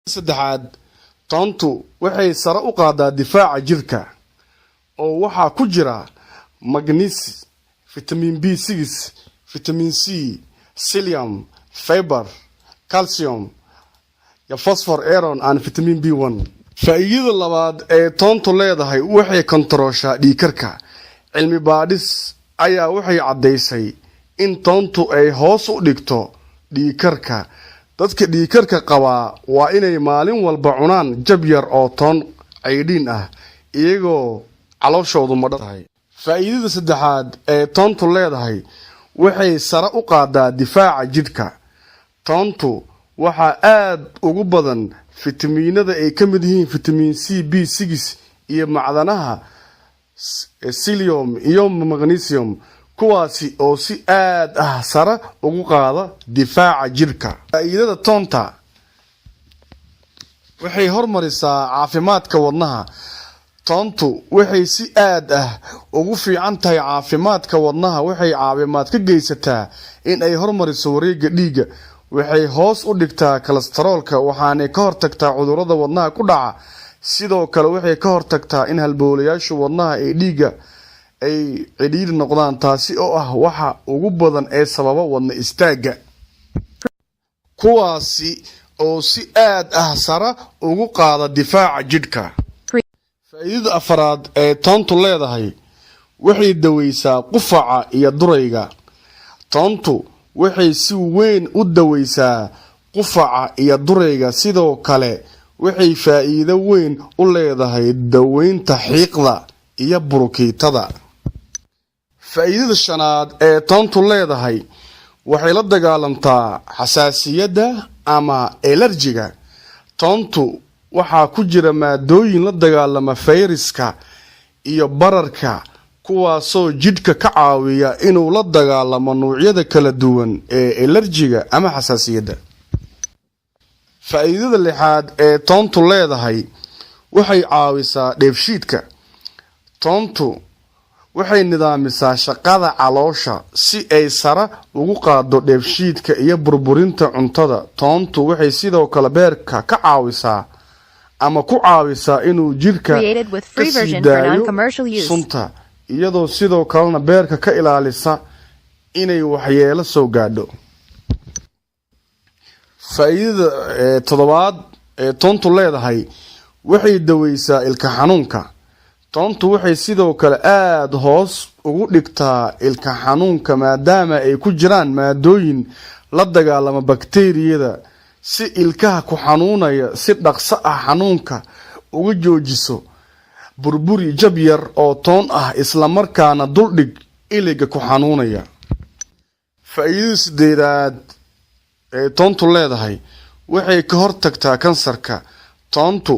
saddexaad toontu waxay sare u qaadaa difaaca jirka oo waxaa ku jira magnesium, vitamin B6, vitamin C, selenium, fiber, calcium, iyo phosphor, iron and vitamin B1. faa'iidada labaad ee toontu leedahay waxay kontarooshaa dhiigkarka. cilmi baadhis ayaa waxay caddaysay in toontu ay hoos u dhigto dhiigkarka. dadka dhiigkarka qabaa waa inay maalin walba cunaan jab yar oo toon caydhiin ah iyagoo calooshoodu madhan tahay. faa'iidada saddexaad ee toontu leedahay waxay sare u qaadaa difaaca jidhka. toontu waxaa aad ugu badan fitamiinada ay ka mid yihiin vitamin C, B6 iyo macdanaha selenium iyo magnesium kuwaasi oo si aad ah sare ugu qaada difaaca jirka. faa'iidada toonta waxay hormarisaa caafimaadka wadnaha. toontu waxay si aad ah ugu fiican tahay caafimaadka wadnaha. waxay caafimaad ka geysataa in ay hormariso wareegga dhiigga. waxay hoos u dhigtaa kolestaroolka waxaanay ka hortagtaa cudurrada wadnaha ku dhaca. sidoo kale waxay ka hortagtaa in halbowlayaasha wadnaha ee dhiigga ay cidhiidhi noqdaan taasi oo ah waxa ugu badan ee sababa wadna istaagga. kuwaasi oo si aad ah sare ugu qaada difaaca jidhka. faa'iidada afaraad ee toontu leedahay waxay daweysaa qufaca iyo durayga. toontu waxay si weyn u daweysaa qufaca iyo durayga. sidoo kale waxay faa'iido weyn u leedahay daweynta xiiqda iyo burukiitada. faa'iidada shanaad ee toontu leedahay waxay la dagaalantaa xasaasiyadda ama elerjiga. toontu waxaa ku jira maadooyin la dagaalama fayraska iyo bararka kuwaasoo jidhka ka caawiya inuu la dagaalamo noocyada kala duwan ee elerjiga ama xasaasiyadda. faa'iidada lixaad ee toontu leedahay waxay caawisaa dheefshiidka. toontu waxay nidaamisaa shaqada caloosha si ay sare ugu qaado dheefshiidka iyo burburinta cuntada. toontu waxay sidoo kale beerka ka caawisaa ama ku caawisaa inuu jidhka ka sii daayo sunta iyadoo sidoo kalena beerka ka ilaalisa inay waxyeelo soo gaadho. faa'iidada toddobaad ee toontu leedahay waxay daweysaa ilka xanuunka. toontu waxay sidoo kale aad hoos ugu dhigtaa ilka xanuunka maadaama ay ku jiraan maadooyin la dagaalama bakteeriyada si ilkaha ku xanuunaya si dhaqso ah xanuunka uga joojiso. burburi jab yar oo toon ah isla markaana duldhig iliga ku xanuunaya. faa'iidada sideedaad ee toontu leedahay waxay ka hortagtaa kansarka. toontu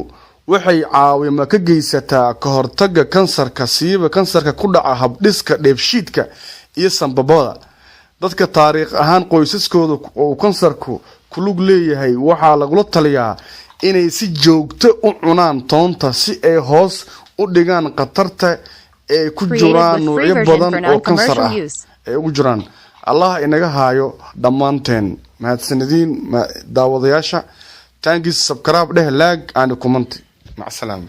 waxay caawimo ka geysataa ka hortagga kansarka siiba kansarka ku dhaca habdhiska dheefshiidka iyo sanbabada. dadka taariikh ahaan qoysaskooda oo kansarku ku lug leeyahay waxaa lagula taliyaa inay si joogto u cunaan toonta si ay hoos u dhigaan khatarta ay ku jiraan noocyo badan oo kansar ah ay ugu jiraan. allah inaga haayo dhammaanteen. mahadsanidin daawadayaasha. thanks subscribe dheh like and comment. مع السلامة.